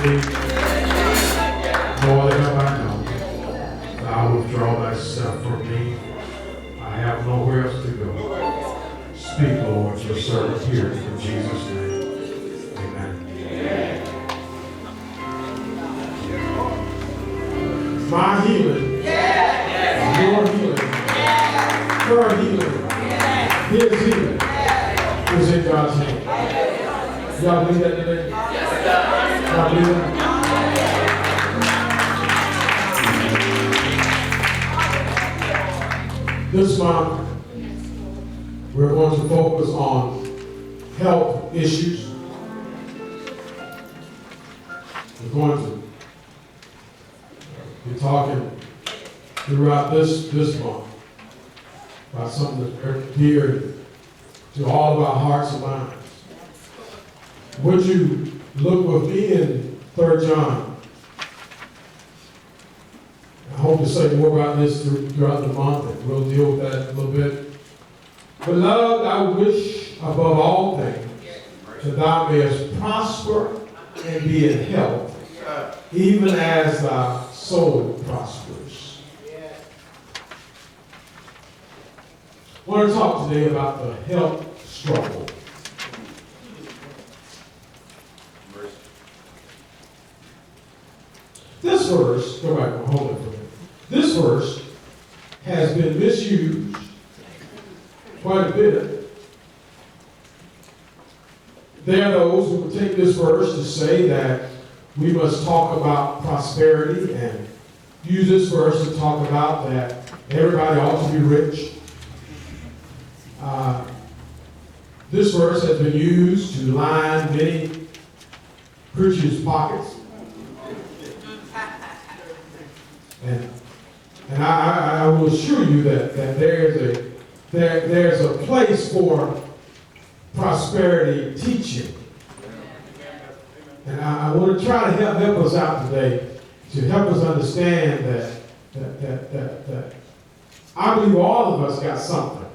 me more than I know. Thou withdraw thyself from me. I have nowhere else to go. Speak, Lord, your servant here in Jesus' name. Amen. My healing, your healing, her healing, his healing is in God's hand. Y'all believe that today? Y'all believe that? This month, we're going to focus on health issues. We're going to be talking throughout this month about something that's dear to all of our hearts and minds. Would you look with me in 3 John? I hope to say more about this throughout the month, and we'll deal with that a little bit. Beloved, I wish above all things that thou mayest prosper and be in health, even as thy soul prospers. I want to talk today about the health struggle. This verse, go back, hold it for a minute. This verse has been misused quite a bit. There are those who would take this verse to say that we must talk about prosperity and use this verse to talk about that everybody ought to be rich. This verse has been used to line many preachers' pockets. And I will assure you that there's a place for prosperity teaching. And I want to try to help us out today to help us understand that I believe all of us got something.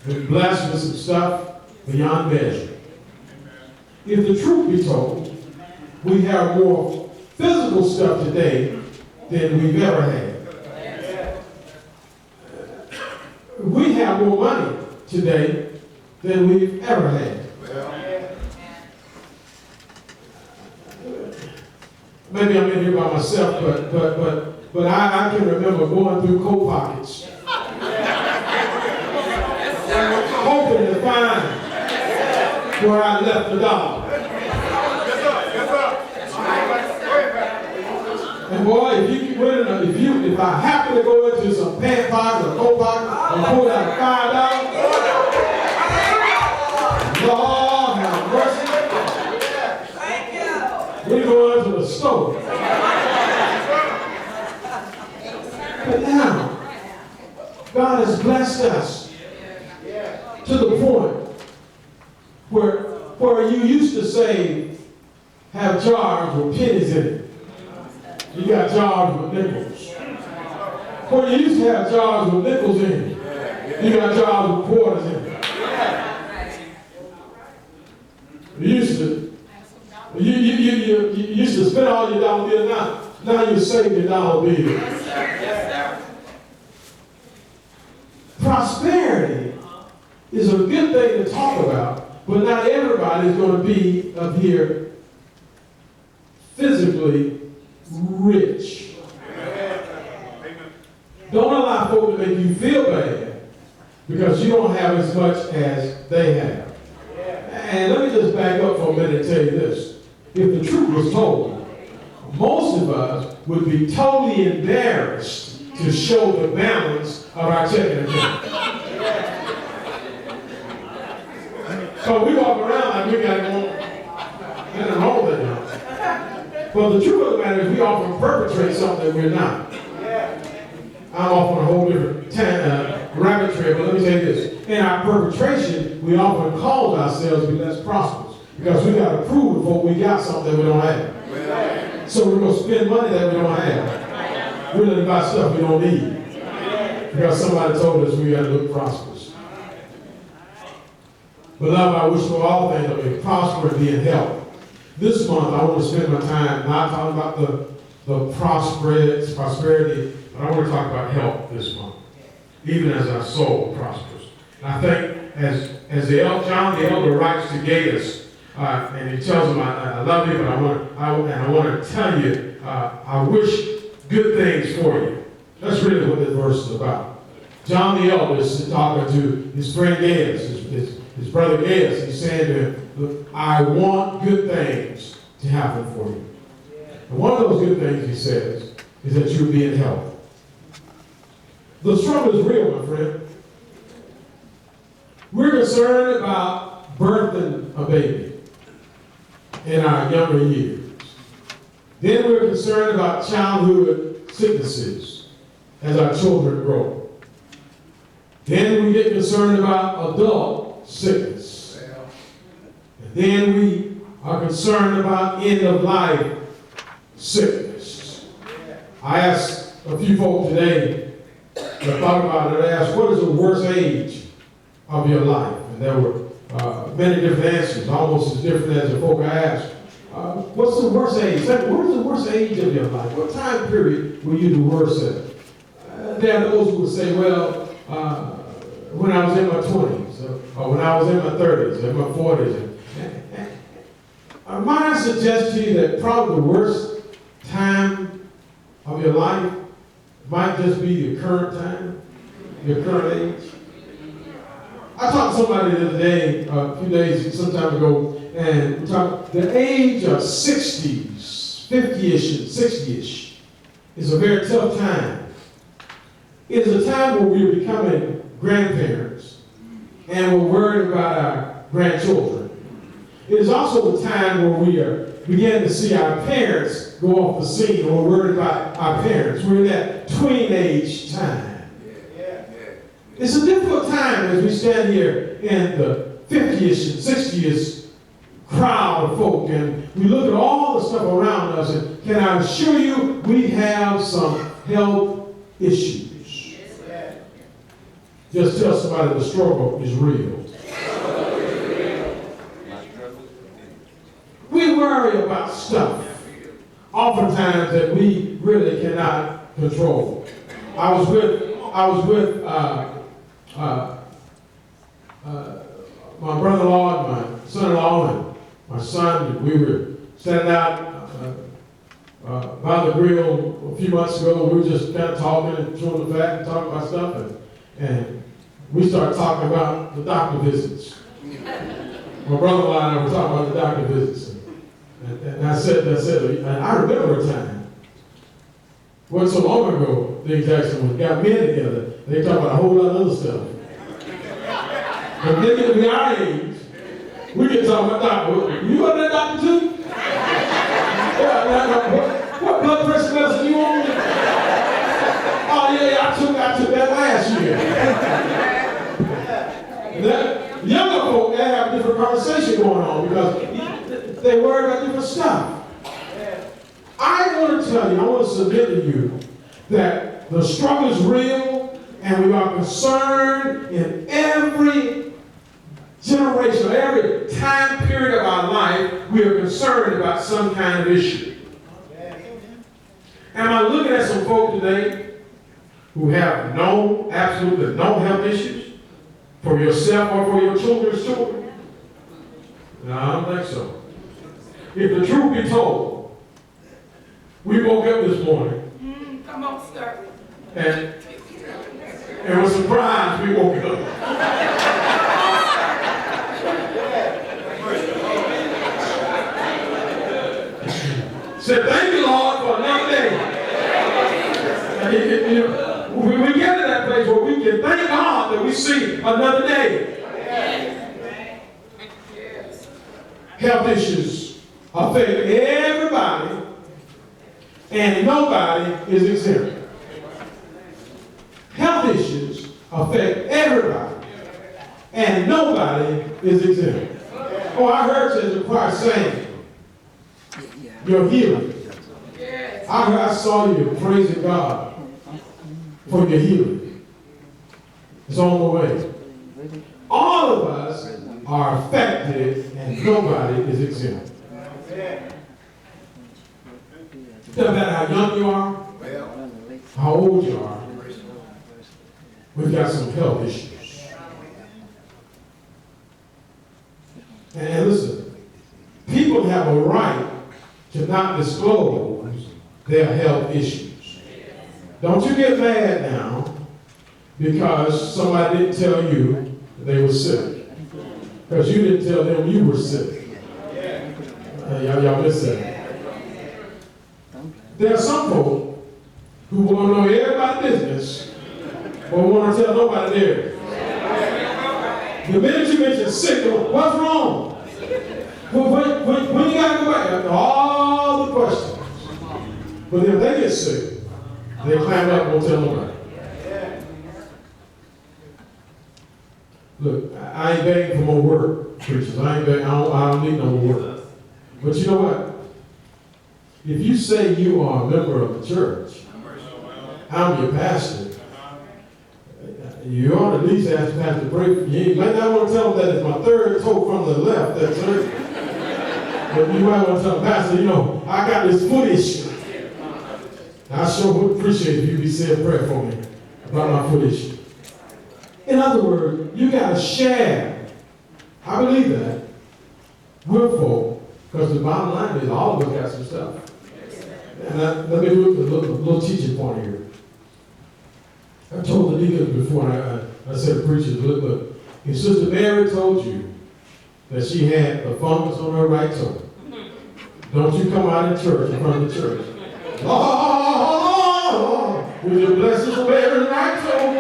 We're blessed with some stuff beyond measure. If the truth be told, we have more physical stuff today than we've ever had. We have more money today than we've ever had. Maybe I'm in here by myself, but I can remember going through coat pockets, hoping to find where I left the dollar. And boy, if I happen to go into some pant pocket or coat pocket and pull out $5, Lord have mercy. We go into the store. But now, God has blessed us to the point where you used to have jars with pennies in it. You got jars with nickels. Where you used to have jars with nickels in it, you got jars with quarters in it. You used to spend all your dollar bill. Now you save your dollar bill. Prosperity is a good thing to talk about, but not everybody is going to be up here physically rich. Don't allow folk to make you feel bad because you don't have as much as they have. And let me just back up for a minute and tell you this. If the truth was told, most of us would be totally embarrassed to show the balance of our checking account. So we walk around like we got nothing wrong with it. But the truth of the matter is we often perpetrate something we're not. I'm off on a whole different rabbit trail, but let me tell you this. In our perpetration, we often cause ourselves to be less prosperous because we got to prove before we got something that we don't have. So we're going to spend money that we don't have. We're going to buy stuff we don't need because somebody told us we got to look prosperous. Beloved, I wish for all things that we prosper and be in health. This month, I want to spend my time not talking about the prosperity, but I want to talk about health this month, even as our soul prospers. And I think as John the Elder writes to Gaius, and he tells him, I love you, but I want to tell you, I wish good things for you. That's really what this verse is about. John the Elder is talking to his friend Gaius, his brother Gaius. He's saying to him, look, I want good things to happen for you. And one of those good things, he says, is that you'll be in health. The struggle is real, my friend. We're concerned about birthing a baby in our younger years. Then we're concerned about childhood sicknesses as our children grow. Then we get concerned about adult sickness. And then we are concerned about end-of-life sickness. I asked a few folk today that thought about it. I asked, what is the worst age of your life? And there were many different answers, almost as different as the folk I asked. What's the worst age? What is the worst age of your life? What time period were you the worst at? There are those who would say, well, when I was in my 20s, or when I was in my 30s, or my 40s. Might I suggest to you that probably the worst time of your life might just be your current time, your current age? I talked to somebody the other day, a few days, some time ago, and we talked, the age of 60s, 50-ish and 60-ish, is a very tough time. It is a time where we're becoming grandparents, and we're worried about our grandchildren. It is also a time where we are beginning to see our parents go off the scene, and we're worried about our parents. We're in that tween-age time. It's a difficult time as we stand here in the 50-ish and 60-ish crowd of folk, and we look at all the stuff around us, and can I assure you, we have some health issues. Just tell somebody the struggle is real. We worry about stuff, oftentimes, that we really cannot control. I was with my brother-in-law and my son-in-law and my son, and we were standing out by the grill a few months ago. We were just kind of talking and chewing the fat and talking about stuff, and we started talking about the doctor visits. My brother-in-law and I were talking about the doctor visits, and I said, and I remember a time, wasn't so long ago, the Jackson got men together. They talk about a whole lot of other stuff. But then get to be our age, we get talking about doctor. You got that doctor too? Yeah, what blood pressure medicine you on? Oh yeah, I took that last year. That, younger folk, they have a different conversation going on because they worry about different stuff. I want to tell you, I want to submit to you that the struggle is real, and we are concerned in every generation, every time period of our life, we are concerned about some kind of issue. Am I looking at some folk today who have absolutely no health issues for yourself or for your children's children? No, I don't think so. If the truth be told, we woke up this morning. Come on, sir. And was surprised we woke up. Said, thank you, Lord, for another day. And we get to that place where we can thank God that we see another day. Health issues affect everybody, and nobody is exempt. Health issues affect everybody, and nobody is exempt. Oh, I heard you as a choir saying, your healing. I saw you praising God for your healing. It's on the way. All of us are affected, and nobody is exempt. Doesn't matter how young you are, how old you are, we've got some health issues. And listen, people have a right to not disclose their health issues. Don't you get mad now because somebody didn't tell you they were sick. Because you didn't tell them you were sick. Y'all miss that. There are some folk who want to know everybody's business, but want to tell nobody theirs. The minute you mention sick, what's wrong? When you got to go back, all the questions. But if they get sick, they climb up and won't tell nobody. Look, I ain't begging for more work, preachers. I don't need no more work. But you know what? If you say you are a member of the church, I'm your pastor, you ought to at least ask the pastor to pray for you. You might not want to tell them that it's my third toe from the left, that's it. But you might want to tell the pastor, you know, I got this foot issue. I sure would appreciate if you be saying a prayer for me about my foot issue. In other words, you got to share. I believe that. We're folk, because the bottom line is all of us got some stuff. And let me do a little teaching point here. I told the deacons before, and I said to preachers, look, if Sister Mary told you that she had a fungus on her right toe, don't you come out in church, in front of the church. Oh, will you bless Sister Mary's right toe?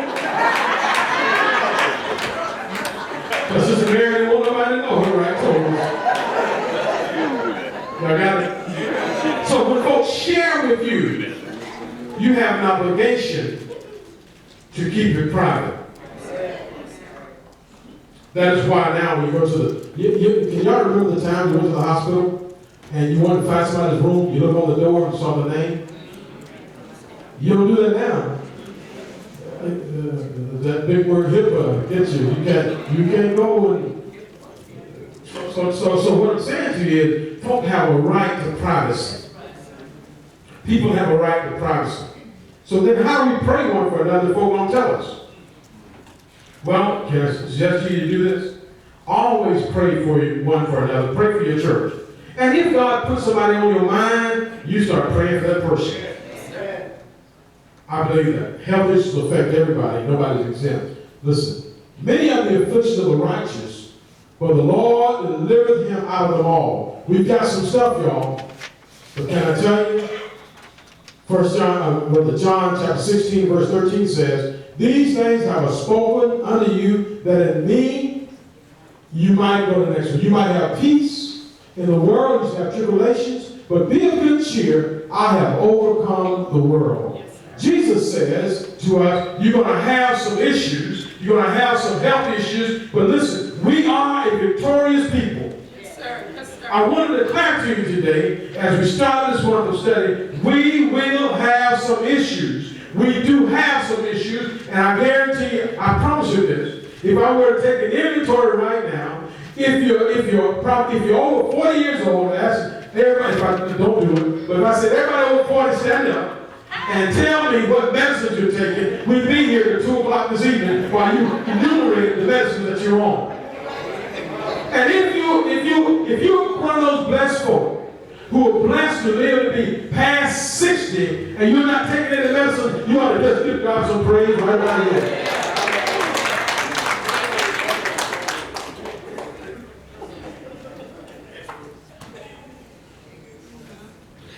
Because Sister Mary didn't want nobody to know her right toe. Y'all got it? So when folks share with you, you have an obligation to keep it private. That is why now when you go to the, can y'all remember the time you went to the hospital and you wanted to find somebody's room, you look on the door and saw the name? You don't do that now. That big word HIPAA gets you. You can't go and so what I'm saying to you is folk have a right to privacy. People have a right to privacy. So then how do we pray one for another if folk don't tell us? Well, can I suggest you to do this? Always pray for one for another. Pray for your church. And if God puts somebody on your mind, you start praying for that person. I believe that. Health issues affect everybody. Nobody's exempt. Listen, many of the afflictions of the righteous, but the Lord delivered him out of them all. We've got some stuff, y'all. But can I tell you? John chapter 16, verse 13 says, these things have I spoken unto you, that in me you might go to the next one. You might have peace. In the world you have tribulations, but be of good cheer. I have overcome the world. Jesus says to us, you're going to have some issues. You're going to have some health issues. But listen, we are a victorious people. Yes, sir. Yes, sir. I want to declare to you today, as we start this wonderful study, we will have some issues. We do have some issues. And I guarantee you, I promise you this, if I were to take an inventory right now, if you're over 40 years old, that's everybody, if I don't do it, but if I said everybody over 40 stand up, and tell me what medicine you're taking, we'd be here at 2 o'clock this evening while you enumerate the medicine that you're on. And if you're one of those blessed folk who are blessed to live to be past 60 and you're not taking any medicine, you ought to just give God some praise right here.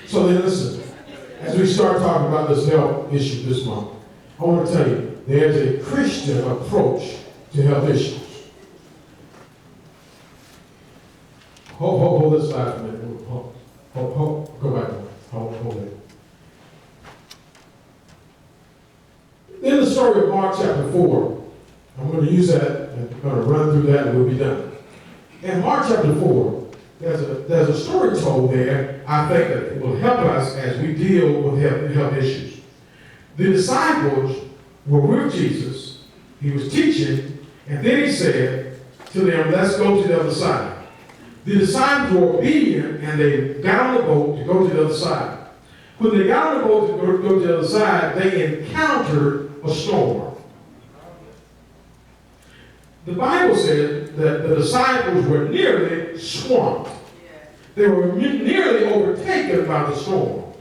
So then listen. As we start talking about this health issue this month, I want to tell you, there's a Christian approach to health issues. Hold this slide for a minute. Go back. Hold it. In the story of Mark chapter 4, I'm going to use that, and I'm going to run through that and we'll be done. In Mark chapter 4, there's a story told there, I think, that will help us as we deal with health issues. The disciples were with Jesus. He was teaching, and then he said to them, let's go to the other side. The disciples were obedient and they got on the boat to go to the other side. When they got on the boat to go to the other side, they encountered a storm. The Bible said that the disciples were nearly swamped. They were nearly overtaken by the storm.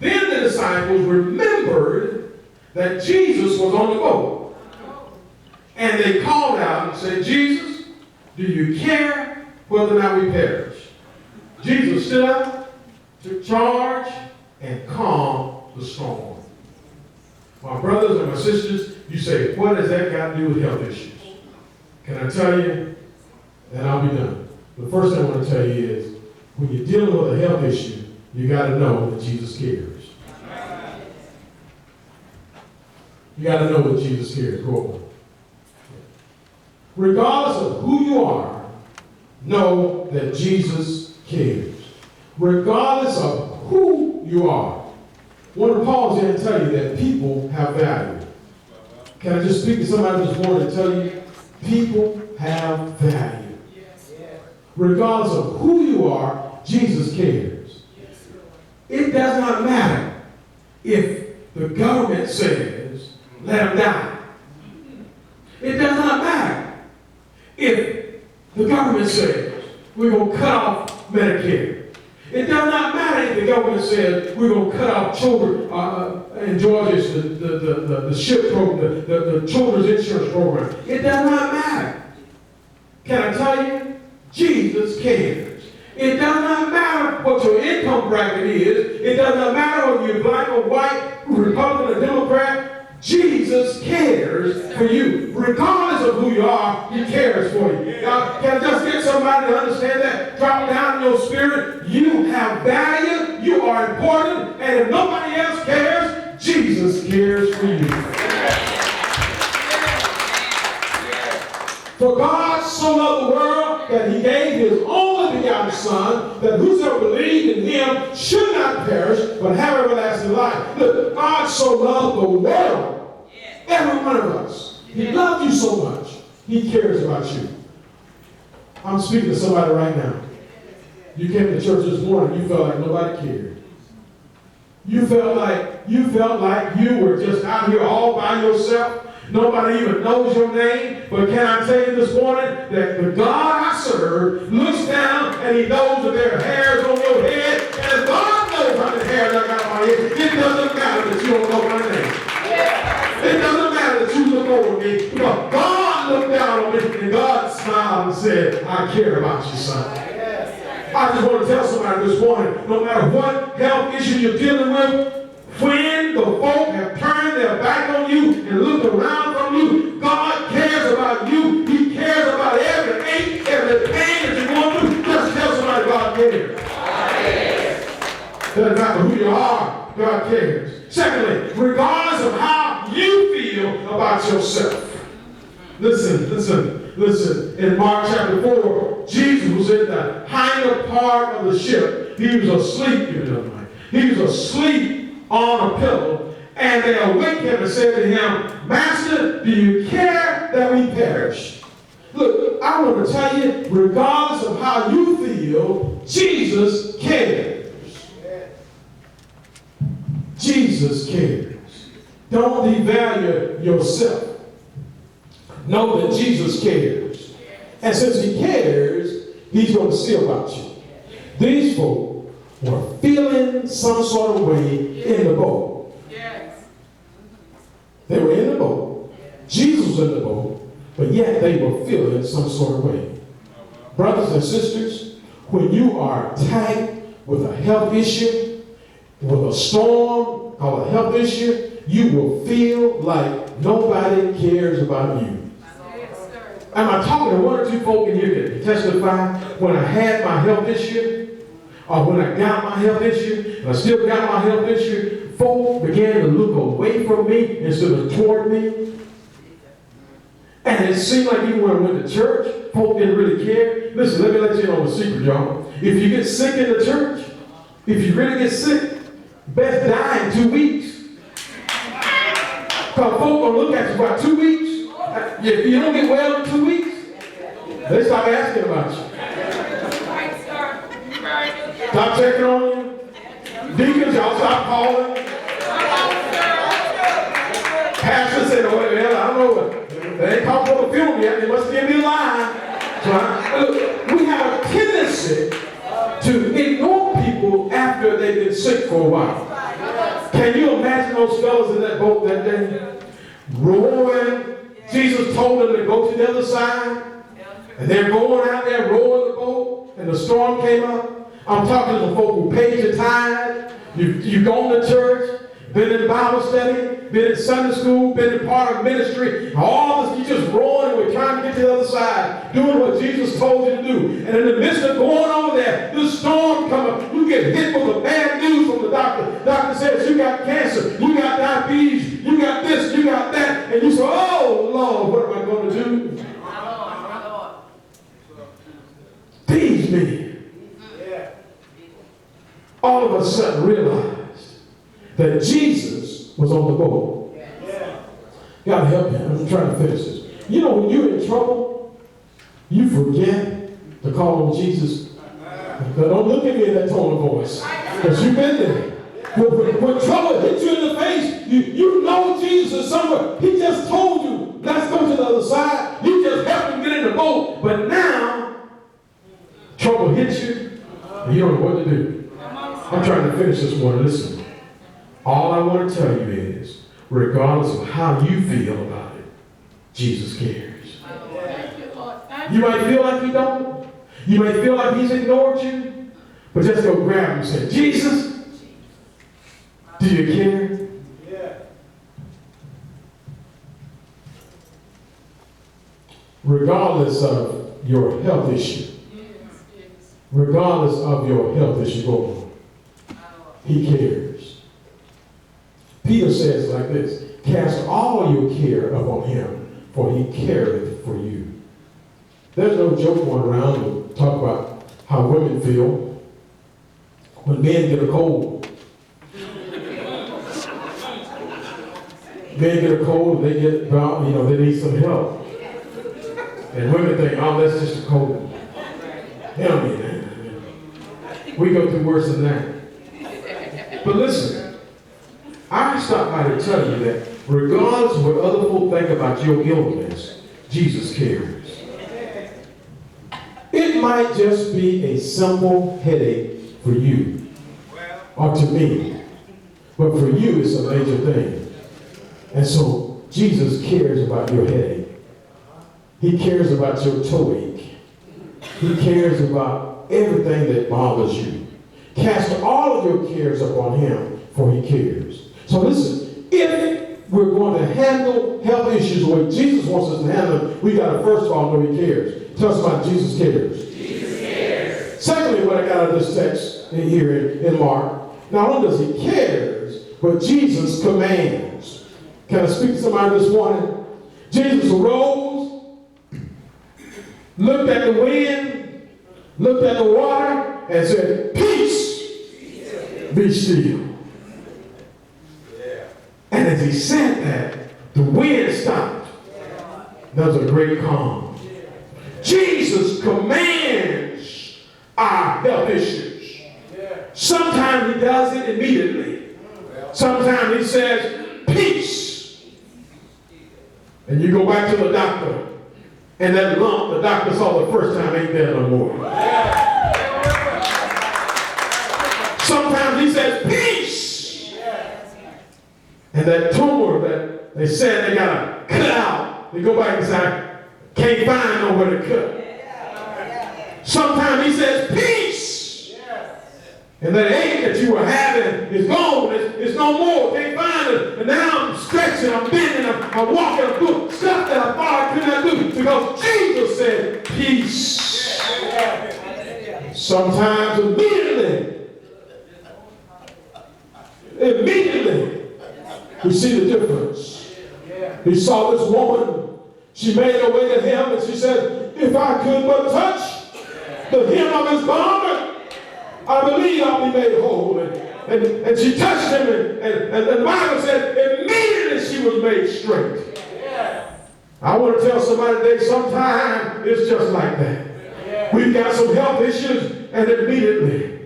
Then the disciples remembered that Jesus was on the boat. And they called out and said, Jesus, do you care whether or not we perish? Jesus stood up, took charge, and calmed the storm. My brothers and my sisters, you say, what has that got to do with health issues? Can I tell you? And I'll be done. The first thing I want to tell you is, when you're dealing with a health issue, you got to know that Jesus cares. You got to know that Jesus cares. Go on. Regardless of who you are, know that Jesus cares. Regardless of who you are. I want to pause here and tell you that people have value. Can I just speak to somebody this morning and tell you, people have value. Regardless of who you are, Jesus cares. It does not matter if the government says, let him die. It does not matter if the government says, we're going to cut off Medicare. It does not matter if the government says, we're going to cut off children, in Georgia, the SHIP program, the children's insurance program. It does not matter. Can I tell you? Jesus cares. It does not matter what your income bracket is. It does not matter whether you're black or white, Republican or Democrat. Jesus cares for you. Regardless of who you are, he cares for you. Now, can I just get somebody to understand that? Drop down in your spirit. You have value. You are important. And if nobody else cares, Jesus cares for you. For God so loved the world that he gave his only begotten Son, that whosoever believed in him should not perish, but have everlasting life. Look, God so loved the world, every one of us. He loved you so much, he cares about you. I'm speaking to somebody right now. You came to church this morning, you felt like nobody cared. You felt like you were just out here all by yourself. Nobody even knows your name. But can I tell you this morning that the God I serve looks down and he knows that there are hairs on your head. And if God knows how many hairs I got on my head, it doesn't matter that you don't know my name. It doesn't matter that you look over me. Because God looked down on me and God smiled and said, I care about you, son. I just want to tell somebody this morning, no matter what health issue you're dealing with, when the folk have turned their back on you and looked around from you, God cares about you. He cares about every ache, every pain that you're going through. Just tell somebody God cares. Doesn't matter who you are, God cares. Secondly, regardless of how you feel about yourself. Listen. In Mark chapter 4, Jesus was in the hinder part of the ship. He was asleep, He was asleep on a pillow, and they awake him and said to him, Master, do you care that we perish? Look, I want to tell you, regardless of how you feel, Jesus cares. Jesus cares. Don't devalue yourself. Know that Jesus cares. And since he cares, he's going to see about you. These folk were feeling some sort of way in the boat. Yes. They were in the boat. Jesus was in the boat, but yet they were feeling some sort of way. Brothers and sisters, when you are attacked with a health issue, with a storm called a health issue, you will feel like nobody cares about you. Am I talking to one or two folk in here that testify when I had my health issue? Or when I got my health issue, and I still got my health issue, folk began to look away from me instead of toward me. And it seemed like even when I went to church, folk didn't really care. Listen, let me let you know a secret, y'all. If you get sick in the church, if you really get sick, best die in 2 weeks. Because folk gonna look at you for about 2 weeks. If you don't get well in 2 weeks, they start asking about you. stop checking on you. Deacons, y'all stop calling. Pastor said, oh, well, I don't know. They ain't called for the funeral yet. They must give me a line. So we have a tendency to ignore people after they've been sick for a while. Can you imagine those fellas in that boat that day? Rowing. Jesus told them to go to the other side. And they're going out there rowing the boat. And the storm came up. I'm talking to the folk who paid your tithe. You've gone to church. Been in Bible study. Been in Sunday school. Been in part of ministry. All of us, you just rowing and we're trying to get to the other side. Doing what Jesus told you to do. And in the midst of going over there, the storm comes up. You get hit with the bad news from the doctor. Doctor says you got cancer. You got diabetes. You got this. You got that. And you say, oh, Lord, what am I going to do? These men all of a sudden realized that Jesus was on the boat. Gotta help me. I'm trying to finish this. You know, when you're in trouble, you forget to call on Jesus. But don't look at me in that tone of voice, because you've been there. When trouble hits you in the face, you know Jesus is somewhere. He just told you, let's go to the other side. You just helped him get in the boat. But now, trouble hits you, and you don't know what to do. I'm trying to finish this morning. Listen. All I want to tell you is, regardless of how you feel about it, Jesus cares. You might feel like he don't. You might feel like he's ignored you. But just go grab him and say, Jesus, do you care? Regardless of your health issue. Regardless of your health issue, he cares. Peter says like this, cast all your care upon him, for he careth for you. There's no joke going around to talk about how women feel when men get a cold. Men get a cold, they get, they need some help. And women think, oh, that's just a cold. Hell, man. We go through worse than that. But listen, I stopped by to tell you that regardless of what other folk think about your illness, Jesus cares. It might just be a simple headache for you or to me, but for you it's a major thing. And so Jesus cares about your headache. He cares about your toe ache. He cares about everything that bothers you. Cast all of your cares upon him, for he cares. So listen, if we're going to handle health issues the way Jesus wants us to handle them, we got to first of all know he cares. Tell us about Jesus cares. Jesus cares. Secondly, what I got out of this text here in Mark, not only does he cares, but Jesus commands. Can I speak to somebody this morning? Jesus arose, looked at the wind, looked at the water, and said, peace, be still. And as he said that, the wind stopped. There was a great calm. Jesus commands our health issues. Sometimes he does it immediately. Sometimes he says, peace. And you go back to the doctor, and that lump the doctor saw the first time ain't there no more. Sometimes he says, peace. And that tumor that they said they got to cut out, they go back and say, can't find nowhere to cut. Sometimes he says, peace. And that ache that you were having is gone. It's no more. Can't find it. And now I'm stretching, I'm bending, I'm walking, I'm doing stuff that I thought I could not do. Because Jesus said, peace. Sometimes immediately, we see the difference. He saw this woman. She made her way to him and she said, if I could but touch the hem of his garment, I believe I'll be made whole. And she touched him, and the Bible said immediately she was made straight. I want to tell somebody today, sometimes it's just like that. We've got some health issues, and immediately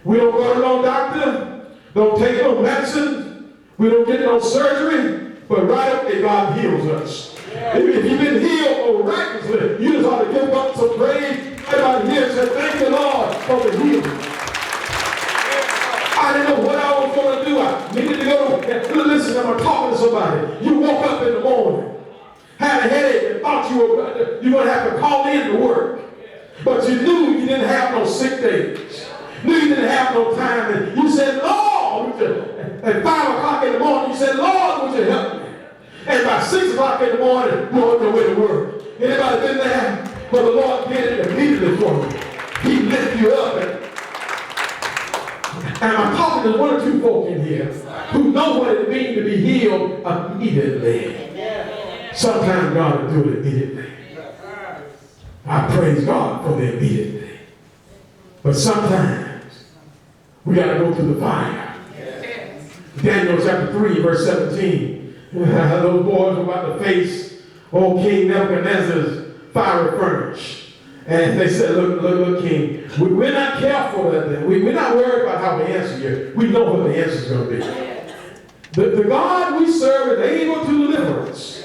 We don't go to no doctor, don't take no medicine, we don't get no surgery, but right up there, God heals us. If you've been healed miraculously, you just ought to give up some praise. Everybody here said, thank the Lord for the healing. I didn't know what I was going to do. I needed to go. Listen, I'm talking to somebody. You woke up in the morning, had a headache, and thought you were going to have to call in to work. But you knew you didn't have no sick days. Knew you didn't have no time. And you said, Lord, at 5 o'clock in the morning, you said, Lord, would you help me? And by 6 o'clock in the morning, you on your way to work. Anybody been there? But the Lord did it immediately for you. He lifted you up. And I'm talking to one or two folk in here who know what it means to be healed immediately. Sometimes God will do it immediately. I praise God for the immediately. But sometimes we got to go through the fire. Daniel chapter 3, verse 17. Those boys were about to face old King Nebuchadnezzar's fiery furnace. And they said, look, King, we're not careful of that. We're not worried about how we answer you. We know what the answer is going to be. The God we serve is able to deliver us.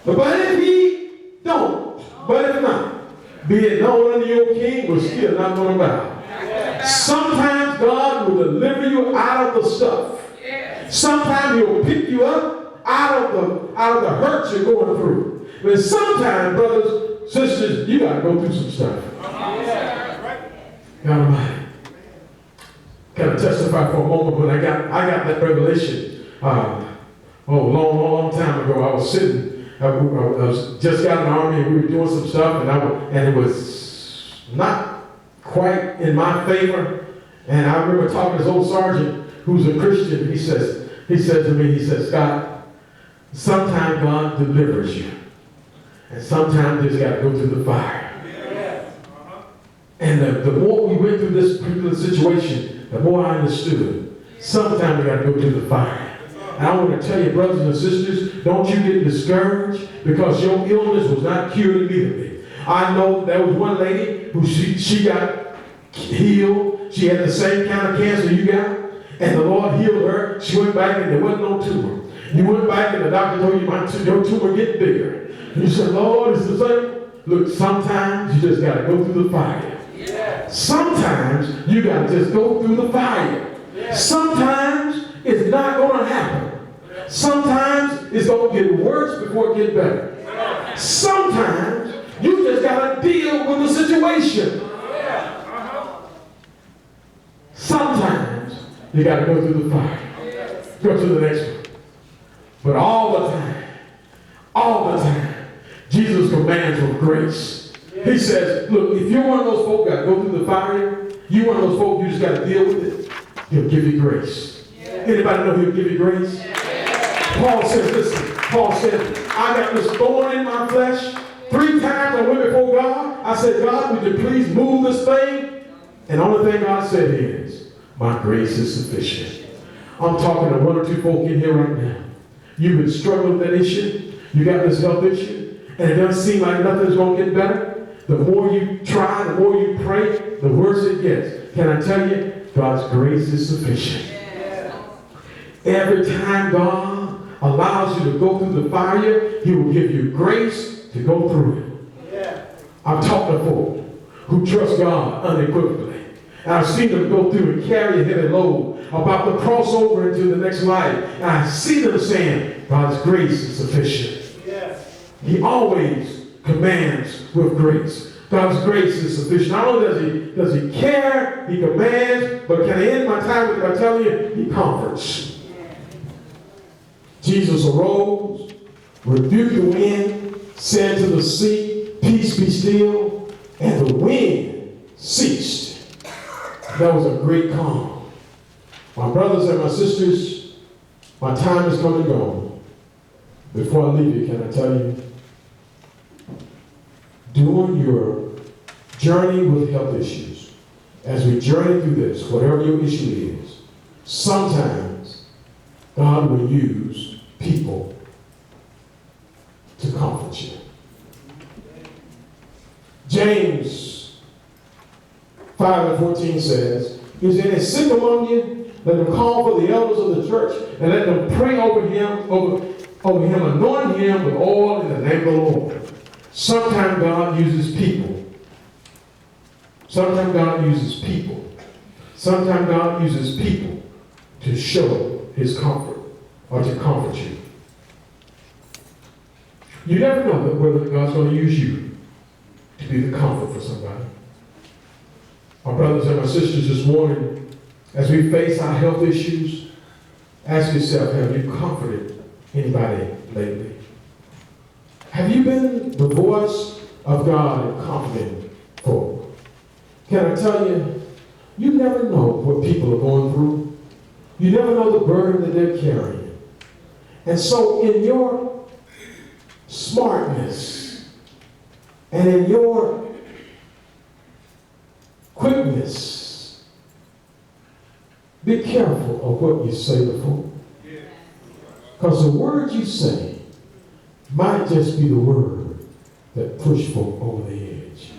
But if he don't, but if not, be it known unto you, O King, we're still not going to bow. Sometimes God will deliver you out of the stuff. Sometimes he'll pick you up out of the hurt you're going through. But sometimes, brothers, sisters, you got to go through some stuff. God Almighty. Kind of testify for a moment when I got that revelation. Long time ago, I was sitting. I was just got in the army and we were doing some stuff, and it was not quite in my favor. And I remember talking to this old sergeant who's a Christian. He said to me, Scott, sometimes God delivers you. And sometimes you just got to go through the fire. And the more we went through this particular situation, the more I understood. Sometimes we got to go through the fire. And I want to tell you, brothers and sisters, don't you get discouraged because your illness was not cured immediately. I know there was one lady who she got healed. She had the same kind of cancer you got. And the Lord healed her. She went back and there wasn't no tumor. You went back and the doctor told you your tumor getting bigger. And you said, Lord, it's the same. Look, sometimes you just got to go through the fire. Yeah. Sometimes you got to just go through the fire. Yeah. Sometimes it's not going to happen. Sometimes it's going to get worse before it gets better. Yeah. Sometimes you just got to deal with the situation. Yeah. Sometimes you got to go through the fire. Go to the next one. But all the time, Jesus commands with grace. He says, look, if you're one of those folk that go through the fire, you're one of those folk you just got to deal with it, he'll give you grace. Anybody know he'll give you grace? Paul says, listen, I got this thorn in my flesh. 3 times I went before God. I said, God, would you please move this thing? And the only thing God said is, my grace is sufficient. I'm talking to 1 or 2 folk in here right now. You've been struggling with that issue. You got this health issue. And it doesn't seem like nothing's going to get better. The more you try, the more you pray, the worse it gets. Can I tell you? God's grace is sufficient. Every time God allows you to go through the fire, he will give you grace to go through it. I've talked to folk who trust God unequivocally. And I've seen them go through and carry a heavy load, about to cross over into the next life. And I see them saying, God's grace is sufficient. He always commands with grace. God's grace is sufficient. Not only does he care, he commands, but can I end my time with by telling you, he comforts. Jesus arose, rebuked the wind, said to the sea, peace be still, and the wind ceased. That was a great calm. My brothers and my sisters, my time is come and gone. Before I leave you, can I tell you, during your journey with health issues, as we journey through this, whatever your issue is, sometimes God will use people to comfort you. James 5:14 says, Is any sick among you? Let them call for the elders of the church and let them pray over him, anoint him with oil in the name of the Lord. Sometimes God uses people. Sometimes God uses people. Sometimes God uses people to show his comfort or to comfort you. You never know whether God's going to use you to be the comfort for somebody. My brothers and my sisters, this morning, as we face our health issues, ask yourself, have you comforted anybody lately? Have you been the voice of God in comforting folk? Can I tell you, you never know what people are going through. You never know the burden that they're carrying. And so in your smartness and in your quickness, be careful of what you say to folk. Because the word you say might just be the word that push folk over the edge.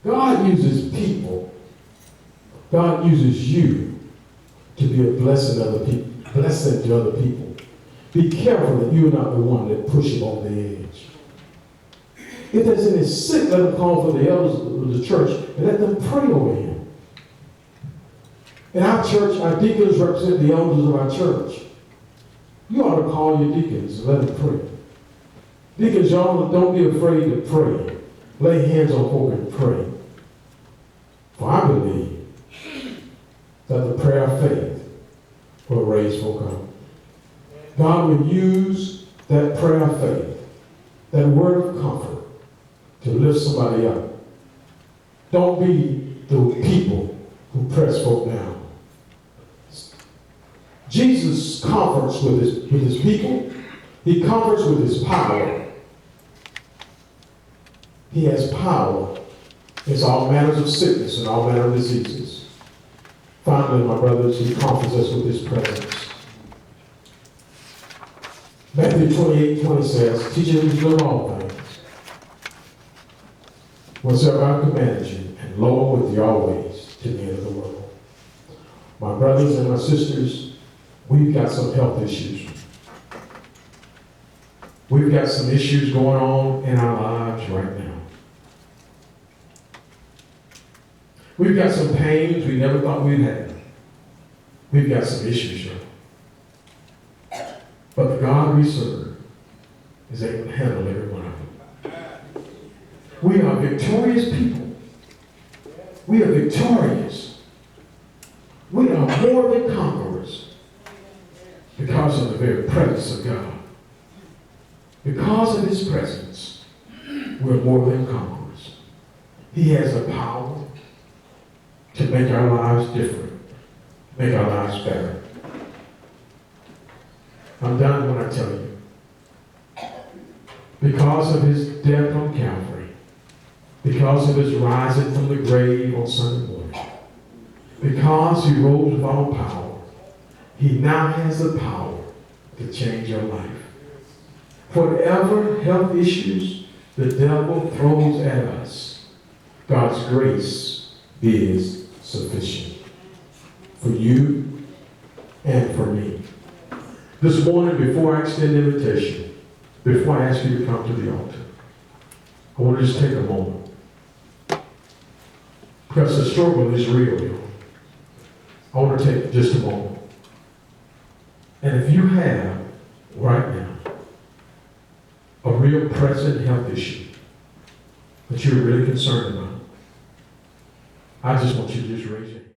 God uses people. God uses you to be a blessing to other people. Be careful that you're not the one that pushes over the edge. If there's any sick, let them call for the elders of the church and let them pray over him. In our church, our deacons represent the elders of our church. You ought to call your deacons and let them pray. Deacons, y'all don't be afraid to pray. Lay hands on folk and pray. For I believe that the prayer of faith will raise folk up. God will use that prayer of faith, that word of comfort, to lift somebody up. Don't be the people who press folk down. Jesus comforts with his people. He comforts with his power. He has power against all manners of sickness and all manner of diseases. Finally, my brothers, he comforts us with his presence. Matthew 28:20 says, teach them to know all things, whatsoever I commanded you, and lo, I'm with you always to the end of the world. My brothers and my sisters, we've got some health issues. We've got some issues going on in our lives right now. We've got some pains we never thought we'd have. We've got some issues, y'all. But the God we serve is able to handle every one of them. We are victorious people. We are victorious. We are more than conquerors because of the very presence of God. Because of his presence, we're more than conquerors. He has the power to make our lives different, make our lives better. I'm done when I tell you. Because of his death on Calvary, because of his rising from the grave on Sunday morning, because he rose with all power, he now has the power to change your life. Whatever health issues the devil throws at us, God's grace is sufficient for you and for me. This morning, before I extend the invitation, before I ask you to come to the altar, I want to just take a moment. Because the struggle is real, y'all. I want to take just a moment. And if you have, right now, a real present health issue that you're really concerned about, I just want you to just raise your hand.